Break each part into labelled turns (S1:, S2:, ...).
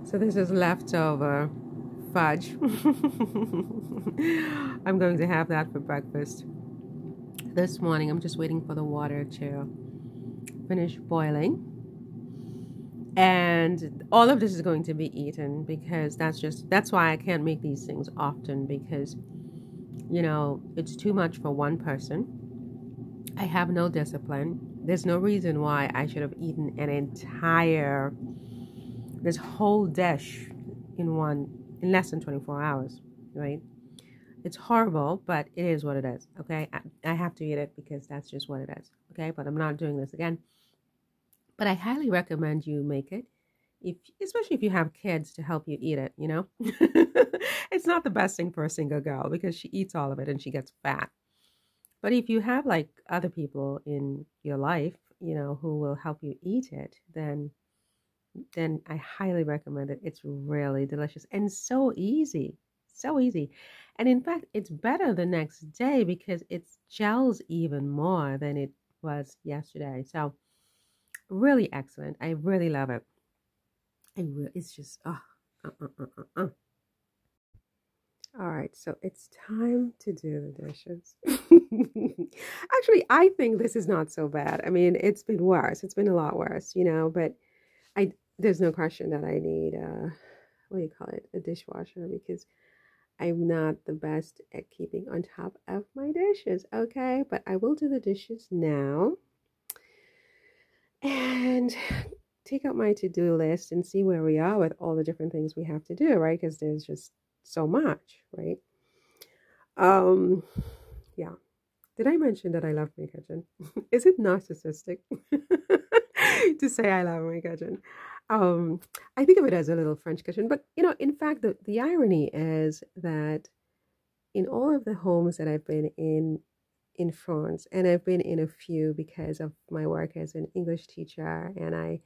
S1: So this is leftover fudge. I'm going to have that for breakfast this morning. I'm just waiting for the water to finish boiling. And all of this is going to be eaten because that's why I can't make these things often, because, you know, it's too much for one person. I have no discipline. There's no reason why I should have eaten this whole dish in less than 24 hours, right? It's horrible, but it is what it is, okay? I have to eat it because that's just what it is, okay? But I'm not doing this again. But I highly recommend you make it, especially if you have kids to help you eat it, you know? It's not the best thing for a single girl because she eats all of it and she gets fat. But if you have like other people in your life, you know, who will help you eat it, then I highly recommend it. It's really delicious and so easy. So easy. And in fact, it's better the next day because it gels even more than it was yesterday. So really excellent. I really love it. It's just, All right, so it's time to do the dishes. Actually, I think this is not so bad. I mean, it's been worse. It's been a lot worse, you know, but there's no question that I need, what do you call it, a dishwasher, because I'm not the best at keeping on top of my dishes, okay? But I will do the dishes now and take out my to-do list and see where we are with all the different things we have to do, right? Because there's just so much, right? Yeah. Did I mention that I love my kitchen? Is it narcissistic to say I love my kitchen? I think of it as a little French kitchen, but you know, in fact, the irony is that in all of the homes that I've been in France, and I've been in a few because of my work as an English teacher, and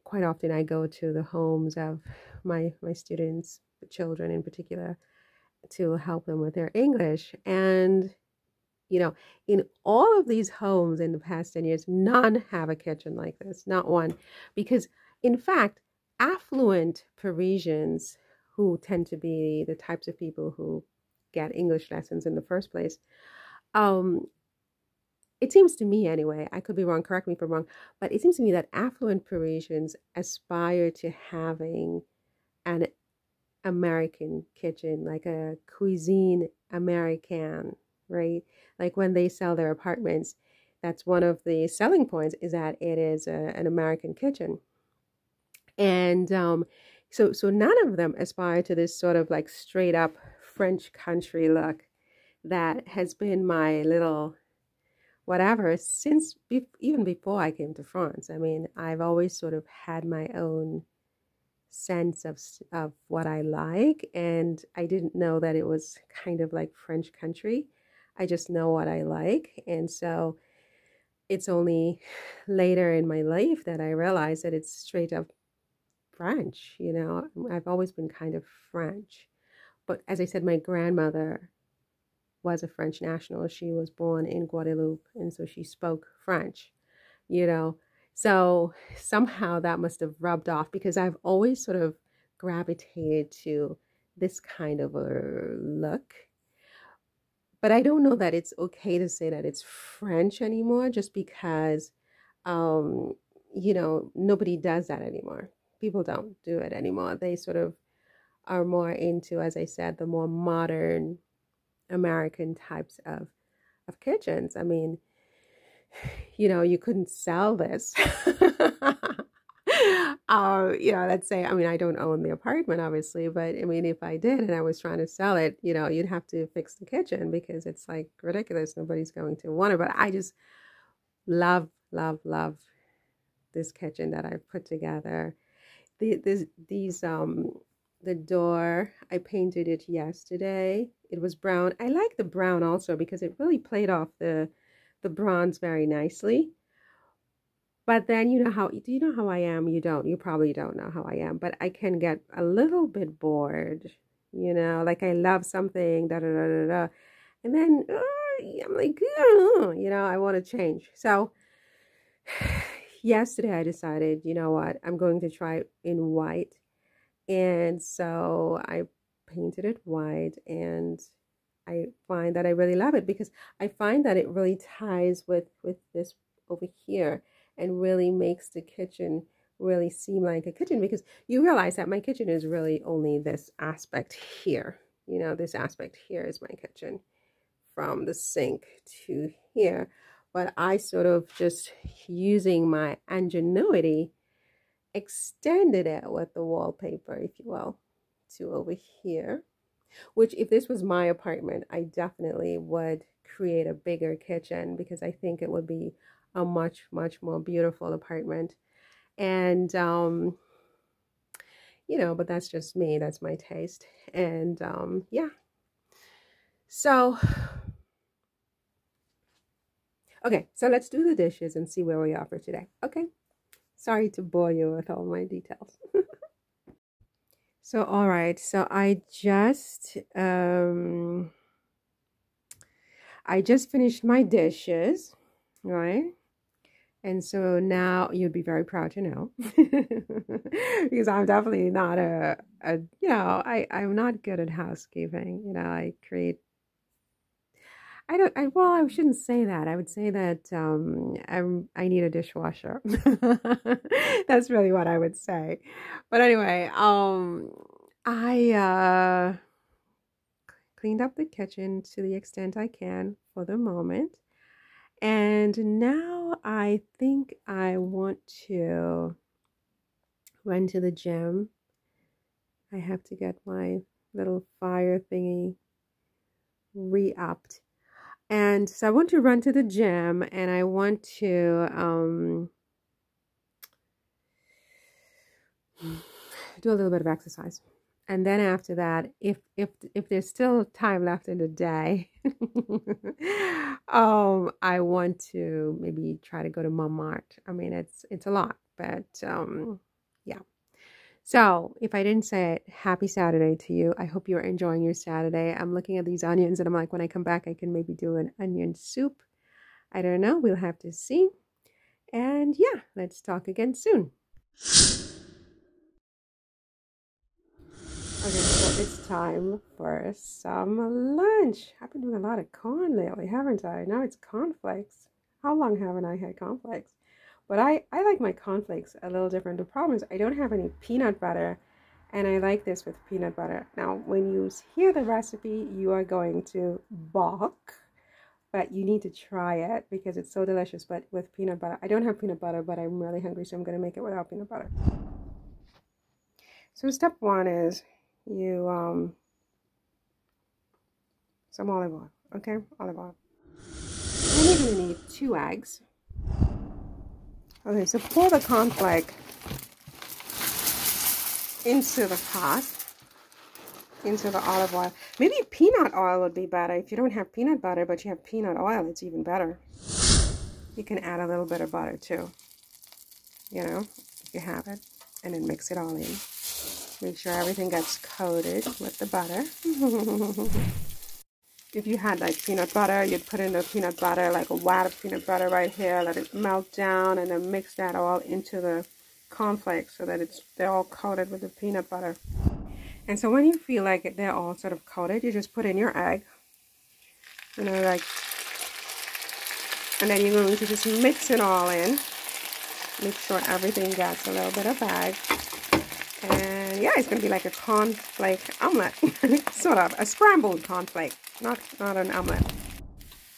S1: quite often I go to the homes of my students, the children in particular, to help them with their English. And you know, in all of these homes in the past 10 years, none have a kitchen like this, not one. Because, in fact, affluent Parisians, who tend to be the types of people who get English lessons in the first place, it seems to me anyway, I could be wrong, correct me if I'm wrong, but it seems to me that affluent Parisians aspire to having an American kitchen, like a cuisine Americaine, right? Like when they sell their apartments, that's one of the selling points, is that it is an American kitchen. And so none of them aspire to this sort of like straight up French country look that has been my little whatever since even before I came to France. I mean, I've always sort of had my own sense of what I like, and I didn't know that it was kind of like French country. I just know what I like. And so it's only later in my life that I realized that it's straight up French. You know, I've always been kind of French. But as I said, my grandmother was a French national. She was born in Guadeloupe, and so she spoke French, you know. So somehow that must have rubbed off, because I've always sort of gravitated to this kind of a look. But I don't know that it's okay to say that it's French anymore, just because, you know, nobody does that anymore. People don't do it anymore. They sort of are more into, as I said, the more modern American types of kitchens. I mean, you know, you couldn't sell this. You know, let's say, I mean, I don't own the apartment, obviously, but I mean, if I did and I was trying to sell it, you know, you'd have to fix the kitchen because it's like ridiculous. Nobody's going to want it. But I just love, love, love this kitchen that I've put together. The door, I painted it yesterday. It was brown. I like the brown also because it really played off the bronze very nicely. But then do you know how I am? You don't. You probably don't know how I am. But I can get a little bit bored, you know, like I love something, da da da da da. And then I'm like, you know, I want to change. So yesterday I decided, you know what, I'm going to try in white. And so I painted it white, and I find that I really love it because I find that it really ties with this over here and really makes the kitchen really seem like a kitchen, because you realize that my kitchen is really only this aspect here. You know, this aspect here is my kitchen from the sink to here. But I sort of just using my ingenuity extended it with the wallpaper, if you will, to over here. Which, if this was my apartment, I definitely would create a bigger kitchen because I think it would be a much, much more beautiful apartment. And, you know, but that's just me. That's my taste. And, yeah. So, okay, so let's do the dishes and see where we are for today. Okay. Sorry to bore you with all my details. So, all right. So I just finished my dishes, right? And so now you'd be very proud to know because I'm definitely not you know, I'm not good at housekeeping. You know, well, I shouldn't say that. I would say that I need a dishwasher. That's really what I would say. But anyway, I cleaned up the kitchen to the extent I can for the moment. And now I think I want to run to the gym. I have to get my little fire thingy re-upped. And so I want to run to the gym, and I want to do a little bit of exercise. And then after that, if there's still time left in the day, I want to maybe try to go to Montmartre. I mean, it's a lot, but yeah. So if I didn't say it, happy Saturday to you. I hope you're enjoying your Saturday. I'm looking at these onions and I'm like, when I come back, I can maybe do an onion soup. I don't know. We'll have to see. And yeah, let's talk again soon. Okay, so it's time for some lunch. I've been doing a lot of corn lately, haven't I? Now it's cornflakes. How long haven't I had cornflakes? But I like my cornflakes a little different. The problem is I don't have any peanut butter, and I like this with peanut butter. Now, when you hear the recipe, you are going to balk, but you need to try it because it's so delicious, but with peanut butter. I don't have peanut butter, but I'm really hungry, so I'm going to make it without peanut butter. So step one is you, some olive oil, okay? Olive oil. Then you're going to need 2 eggs. Okay, so pour the cornflake into the pot, into the olive oil. Maybe peanut oil would be better. If you don't have peanut butter, but you have peanut oil, it's even better. You can add a little bit of butter too, you know, if you have it, and then mix it all in. Make sure everything gets coated with the butter. If you had like peanut butter, you'd put in the peanut butter, like a wad of peanut butter right here, let it melt down, and then mix that all into the cornflakes so that they're all coated with the peanut butter. And so when you feel like they're all sort of coated, you just put in your egg, you know, like, and then you're going to just mix it all in. Make sure everything gets a little bit of egg. And yeah, it's going to be like a cornflake omelet, sort of a scrambled cornflake, not an omelet.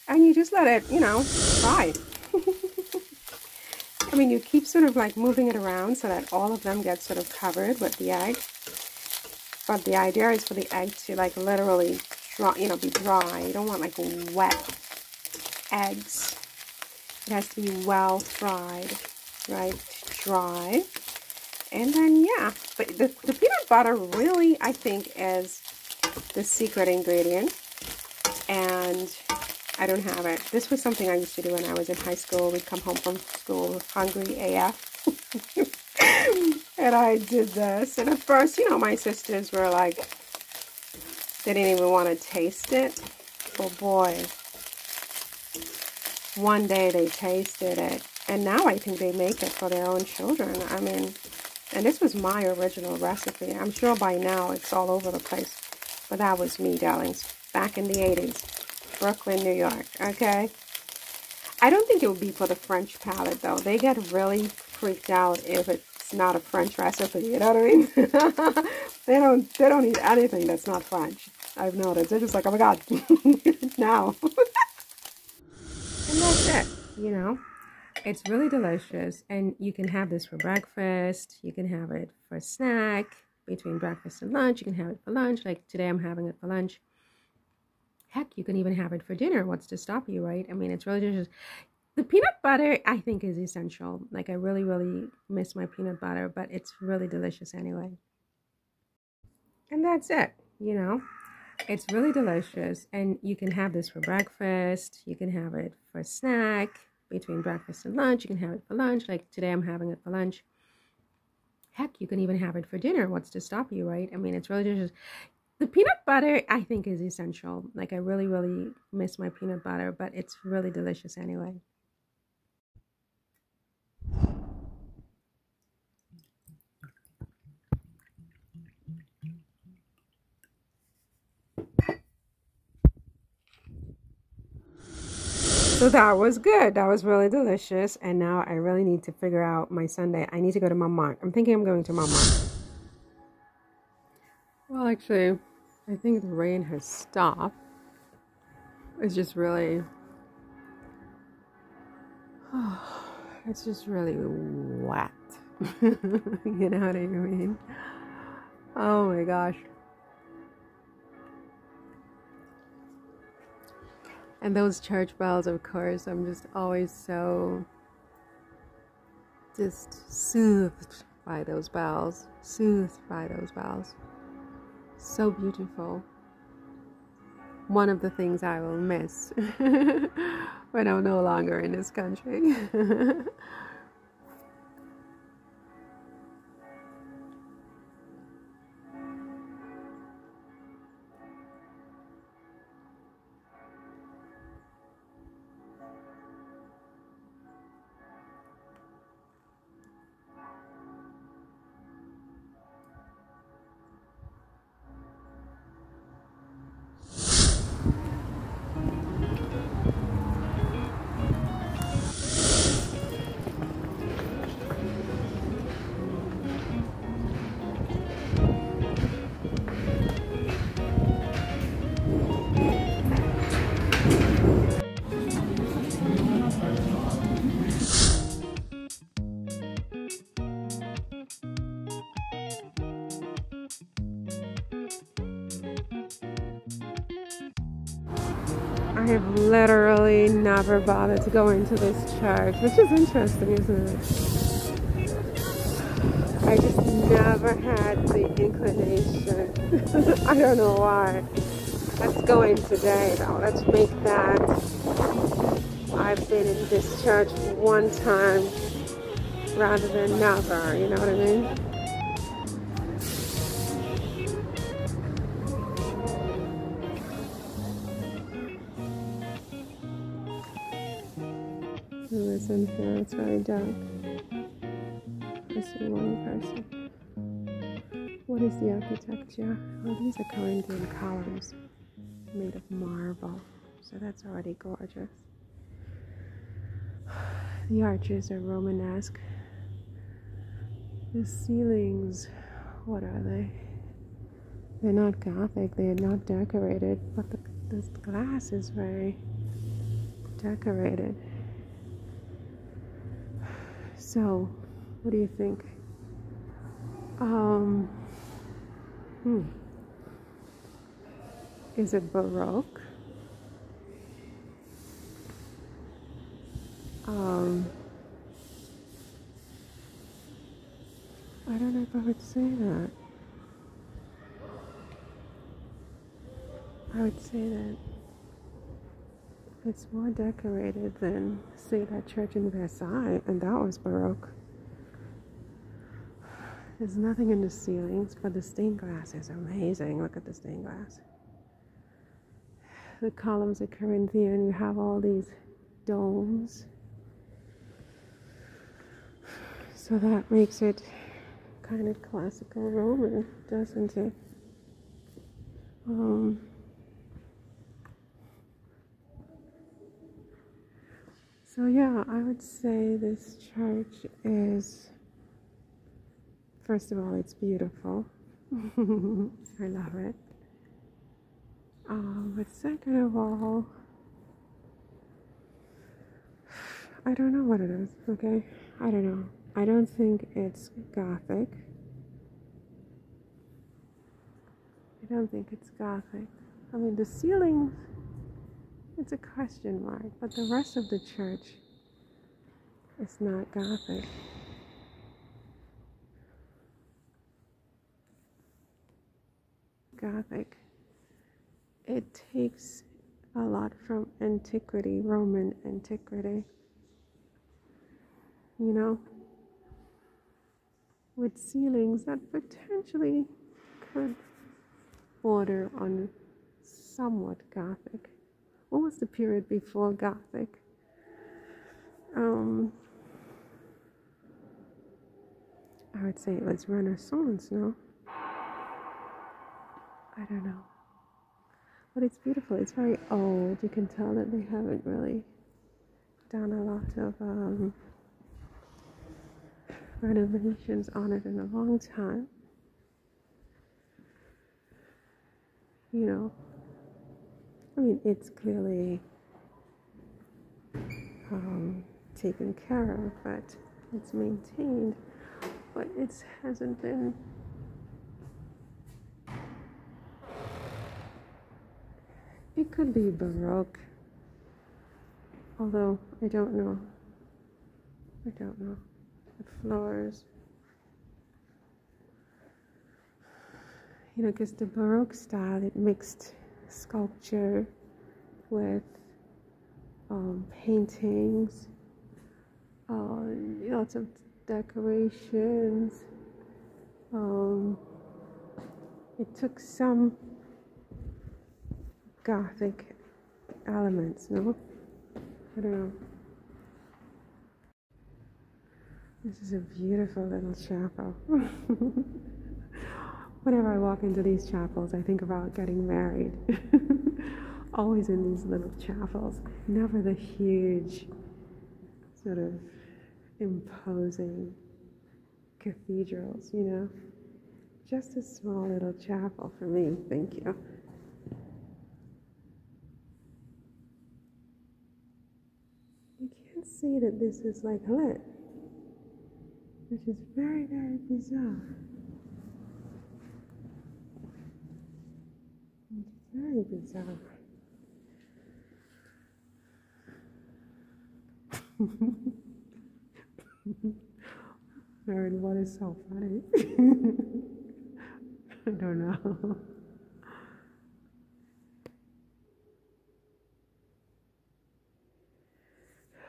S1: And you just let it, you know, fry. I mean, you keep sort of like moving it around so that all of them get sort of covered with the egg. But the idea is for the egg to like literally dry, you know, be dry. You don't want like wet eggs. It has to be well fried, right? Dry. And then, yeah, but the peanut butter really, I think, is the secret ingredient. And I don't have it. This was something I used to do when I was in high school. We'd come home from school hungry AF. And I did this. And at first, you know, my sisters were like, they didn't even want to taste it. Oh boy. One day they tasted it. And now I think they make it for their own children. I mean, And this was my original recipe. I'm sure by now it's all over the place. But that was me, darlings. Back in the 80s. Brooklyn, New York. Okay? I don't think it would be for the French palate, though. They get really freaked out if it's not a French recipe. You know what I mean? They don't eat anything that's not French. I've noticed. They're just like, oh my God, now. And that's it, you know. It's really delicious, and you can have this for breakfast. You can have it for a snack between breakfast and lunch. You can have it for lunch. Like today, I'm having it for lunch. Heck, you can even have it for dinner. What's to stop you, right? I mean, it's really delicious. The peanut butter, I think, is essential. Like, I really, really miss my peanut butter, but it's really delicious anyway. And that's it, you know. It's really delicious, and you can have this for breakfast. You can have it for a snack between breakfast and lunch. You can have it for lunch. Like today, I'm having it for lunch. Heck, you can even have it for dinner. What's to stop you, right? I mean, it's really delicious. The peanut butter, I think, is essential. Like, I really, really miss my peanut butter, but it's really delicious anyway. So that was good. That was really delicious. And now I really need to figure out my Sunday. I need to go to Montmartre. I'm thinking I'm going to Montmartre. Well, actually, I think the rain has stopped. It's just really... it's just really wet. You know what I mean? Oh my gosh. And those church bells, of course, I'm just always so just soothed by those bells. Soothed by those bells. So beautiful. One of the things I will miss when I'm no longer in this country. I have literally never bothered to go into this church, which is interesting, isn't it? I just never had the inclination. I don't know why. Let's go in today, though. Let's make that. I've been in this church one time rather than never, you know what I mean? Listen here, it's very dark. I see one person. What is the architecture? Oh, these are Corinthian columns made of marble, so that's already gorgeous. The arches are Romanesque. The ceilings, what are they? They're not Gothic, they are not decorated, but the glass is very decorated. So, what do you think? Is it Baroque? I don't know if I would say that. I would say that it's more decorated than, say, that church in Versailles, and that was Baroque. There's nothing in the ceilings, but the stained glass is amazing. Look at the stained glass. The columns are Corinthian. You have all these domes. So that makes it kind of classical Roman, doesn't it? So yeah, I would say this church is, first of all, it's beautiful. I love it. But second of all, I don't know what it is, okay? I don't know. I don't think it's Gothic. I don't think it's Gothic. I mean, the ceiling, it's a question mark, but the rest of the church is not Gothic. Gothic. It takes a lot from antiquity, Roman antiquity. You know, with ceilings that potentially could border on somewhat Gothic. What was the period before Gothic? I would say it was Renaissance, no? I don't know. But it's beautiful. It's very old. You can tell that they haven't really done a lot of renovations on it in a long time. You know, I mean, it's clearly taken care of, but it's maintained, but it hasn't been. It could be Baroque, although I don't know. The floors, you know, because the Baroque style, it mixed sculpture with paintings, lots of decorations. It took some Gothic elements, no? I don't know. This is a beautiful little chapel. Whenever I walk into these chapels, I think about getting married. Always in these little chapels. Never the huge, sort of imposing cathedrals, you know? Just a small little chapel for me, thank you. You can't see that this is like lit, which is very, very bizarre. It's very bizarre. Aaron, what is so funny? I don't know.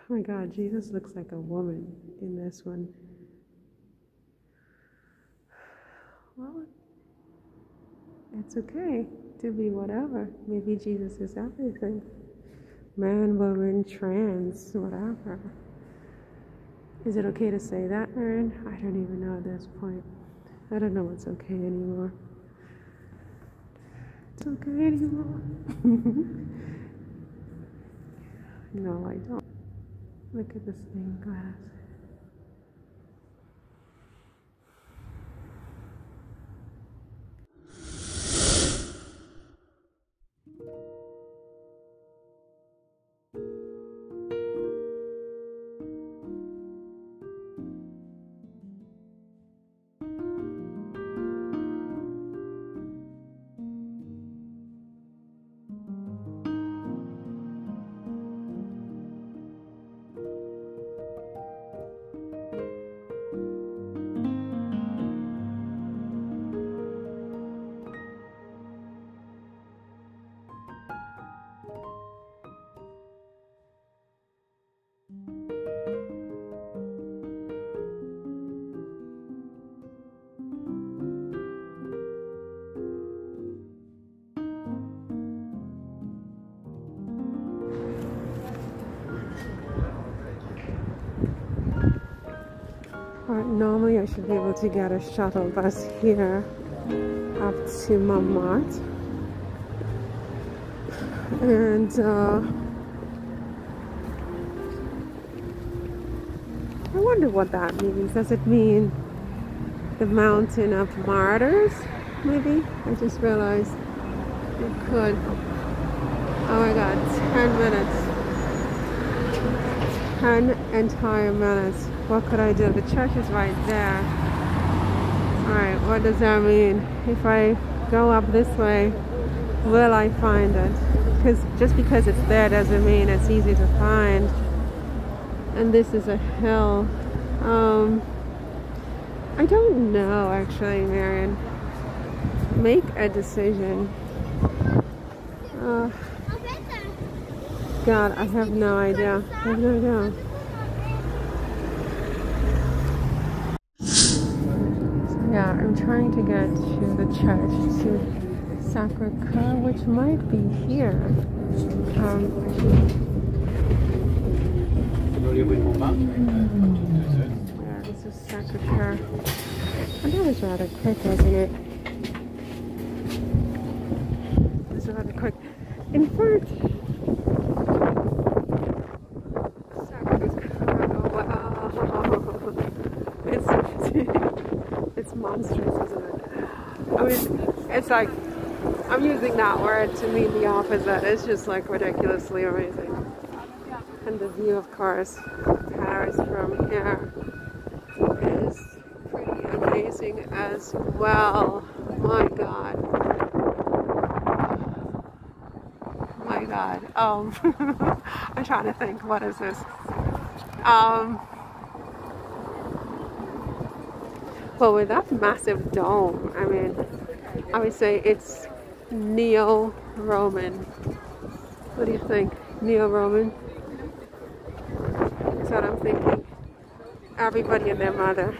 S1: Oh my God, Jesus looks like a woman in this one. Well, it's okay to be whatever. Maybe Jesus is everything. Man, woman, trans, whatever. Is it okay to say that, Erin? I don't even know at this point. I don't know what's okay anymore. It's okay anymore. No, I don't. Look at the stained glass. Alright, normally I should be able to get a shuttle bus here up to Montmartre. And I wonder what that means. Does it mean the mountain of martyrs? Maybe? I just realized it could. Oh my god, 10 minutes. 10 entire minutes. What could I do? The church is right there. Alright, what does that mean? If I go up this way, will I find it? Because just because it's there doesn't mean it's easy to find. And this is a hill. I don't know actually, Marion. Make a decision. God, I have no idea. I have no idea. So yeah, I'm trying to get to the church, to Sacre Coeur, which might be here. Yeah, this is Sacre Coeur. And that was rather quick, wasn't it? It was rather quick. In fact, it's monstrous, isn't it? I mean, it's like, I'm using that word to mean the opposite. It's just like ridiculously amazing. And the view, of course, of Paris from here is pretty amazing as well. My God. My God. I'm trying to think, what is this? Well, with that massive dome, I mean, I would say it's neo-Roman. What do you think? Neo-Roman? That's what I'm thinking. Everybody and their mother.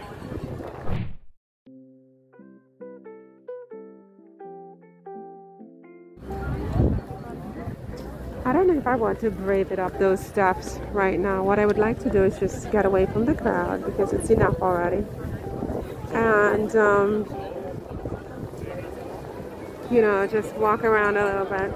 S1: I don't know if I want to brave it up those steps right now. What I would like to do is just get away from the crowd because it's enough already. And, you know, just walk around a little bit.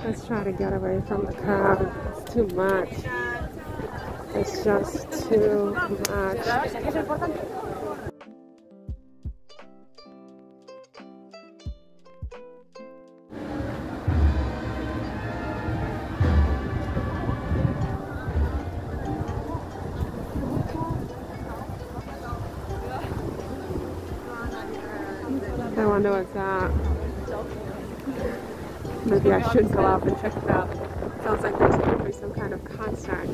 S1: Let's try to get away from the crowd. It's too much. It's just too much. I wonder what's that. Maybe I should go up and check it out. Sounds like there's going to be some kind of concert.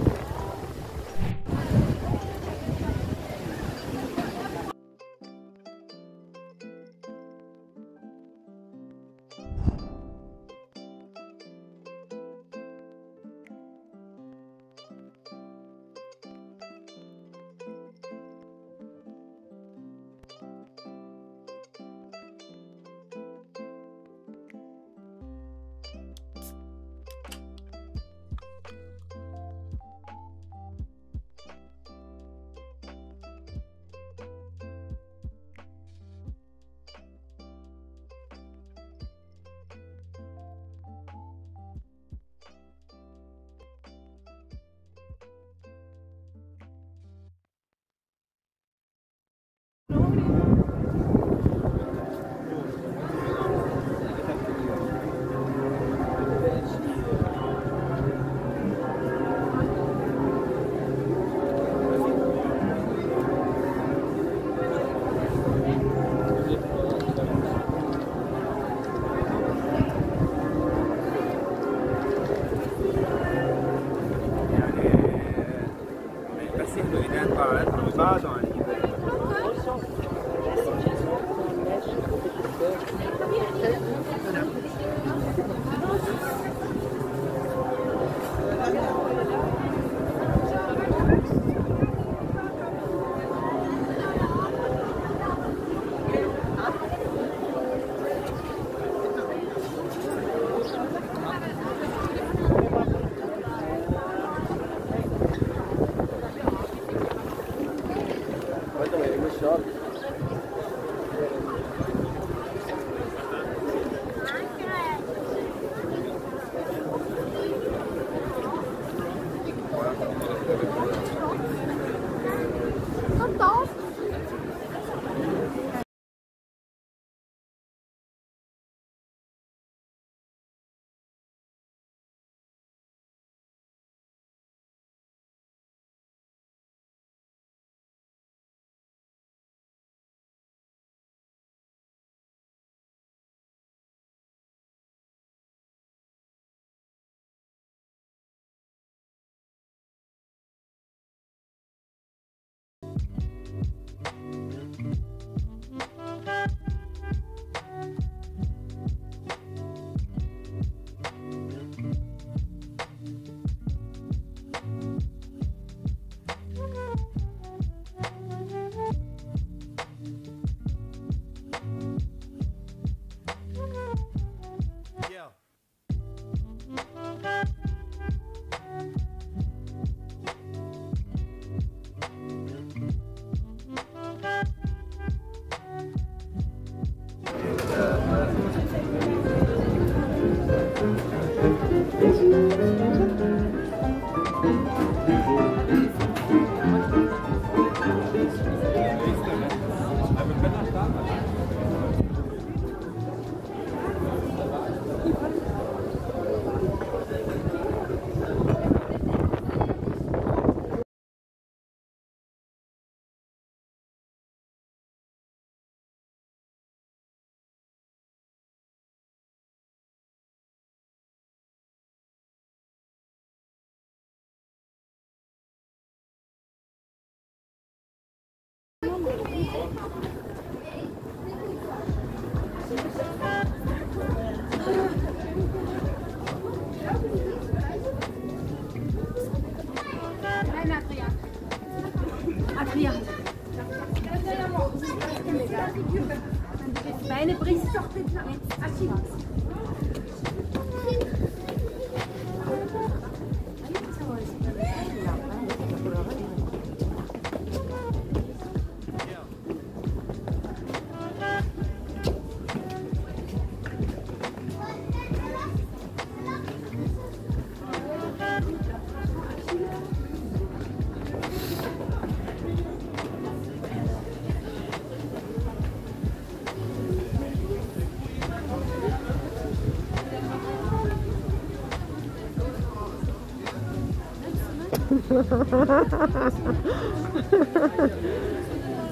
S2: Meine Brise sortait de là.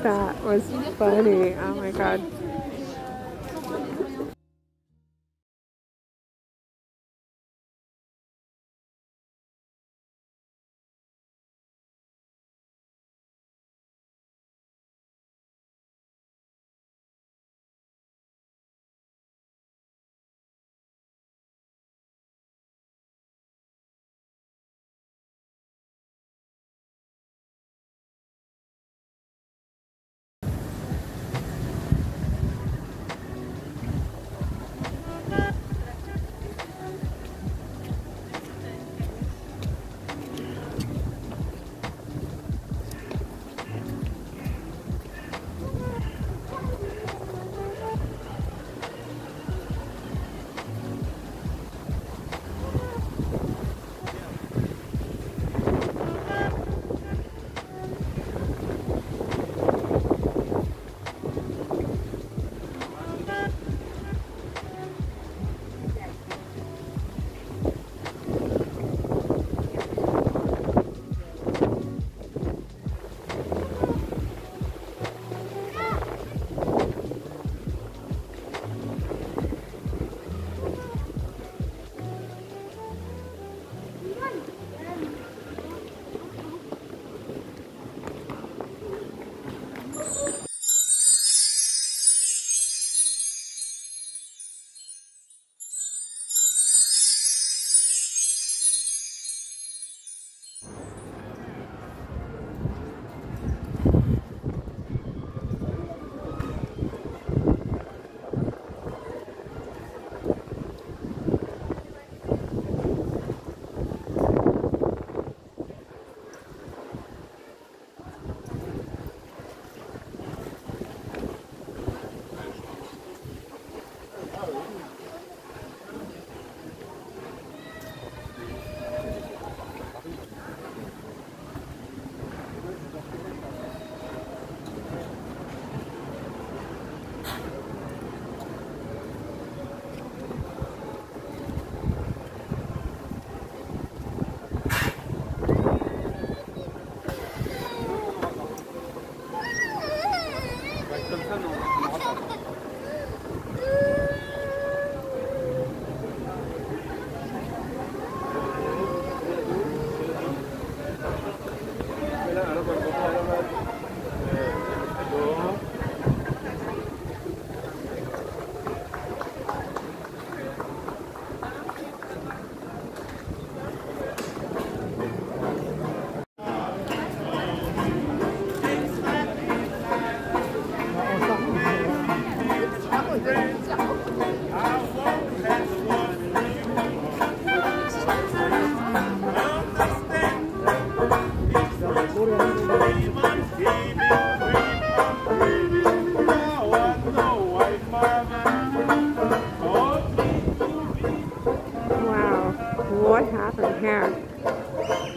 S1: That was funny. Oh my god.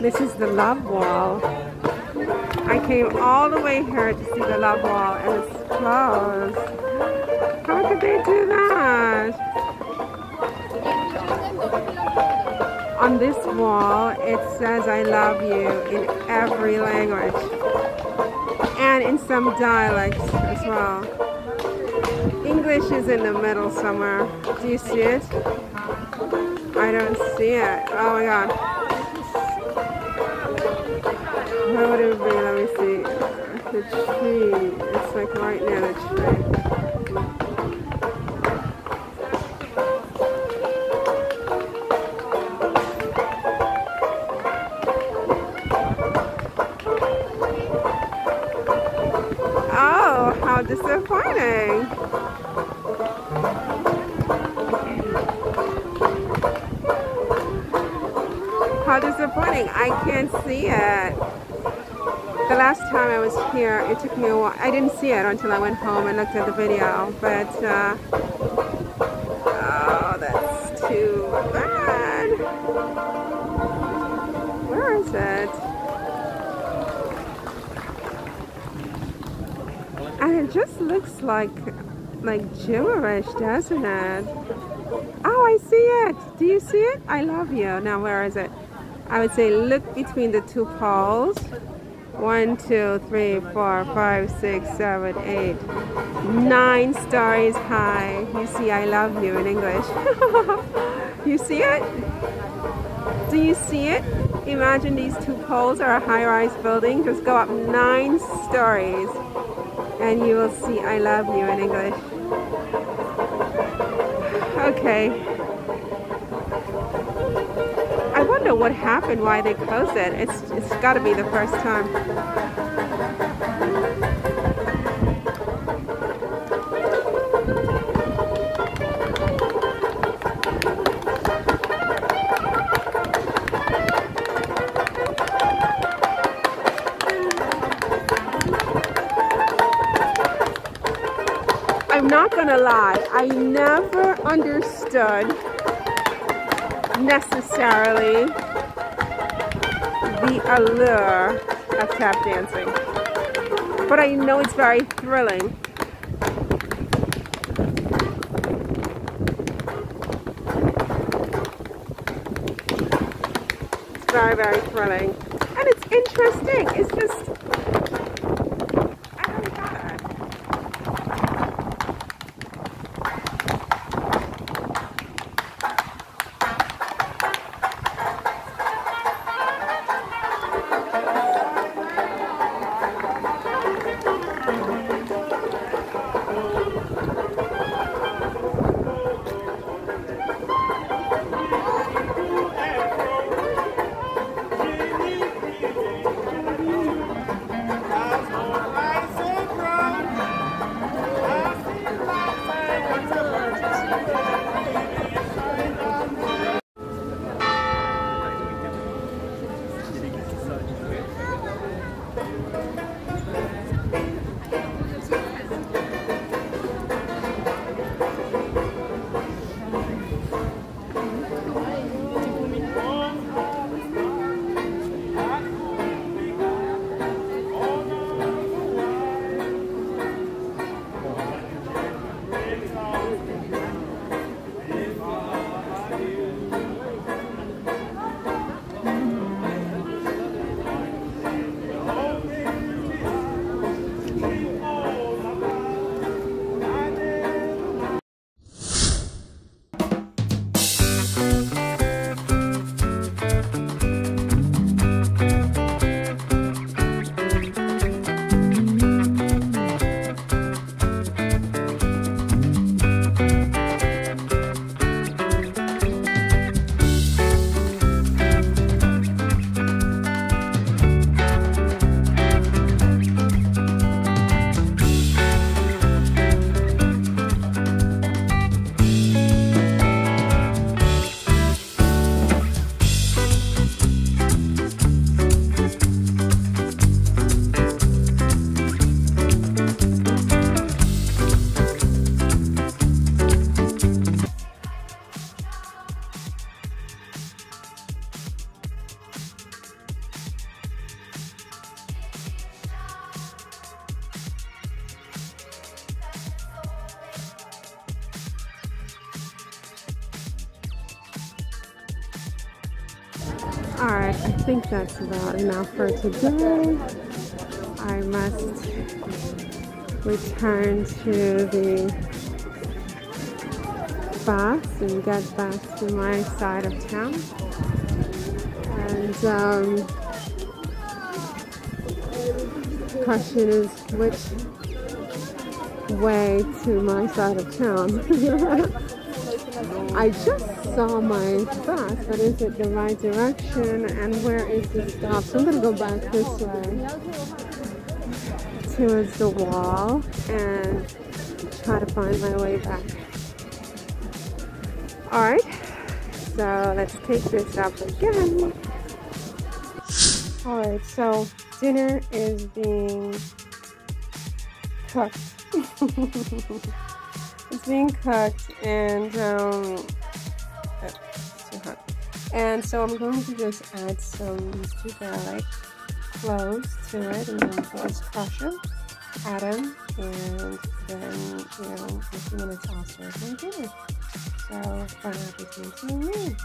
S1: This is the love wall. I came all the way here to see the love wall and it's closed. How could they do that? On this wall it says I love you in every language and in some dialects as well. English is in the middle somewhere. Do you see it? I don't see it. Oh my god. Where would it be? Let me see. The tree. It's like right near the tree. Oh, how disappointing. How disappointing. I can't see it. The last time I was here, it took me a while. I didn't see it until I went home and looked at the video. But, oh, that's too bad. Where is it? And it just looks like gibberish, doesn't it? Oh, I see it. Do you see it? I love you. Now, where is it? I would say look between the two poles. 1, 2, 3, 4, 5, 6, 7, 8, 9 stories high. You see I love you in English. You see it? Do you see it? Imagine these two poles are a high-rise building. Just go up 9 stories and you will see I love you in English. Okay. I wonder what happened, why they closed it. It's got to be the first time. I'm not gonna lie, I never understood necessarily the allure of tap dancing, but I know it's very thrilling. It's very, very thrilling, and it's interesting. It's just, I don't get it. Alright, I think that's about enough for today. I must return to the bus and get back to my side of town. And question is which way to my side of town. I just saw my bus, but is it the right direction and where is the stop? So I'm going to go back this way towards the wall and try to find my way back. Alright, so let's take this up again. Alright, so dinner is being cooked. It's being cooked and it's too hot. And so I'm going to just add some sweet garlic cloves to it, and then just crush them, add them, and then, you know, in a few minutes I'll serve my dinner. So, bon appetit to me.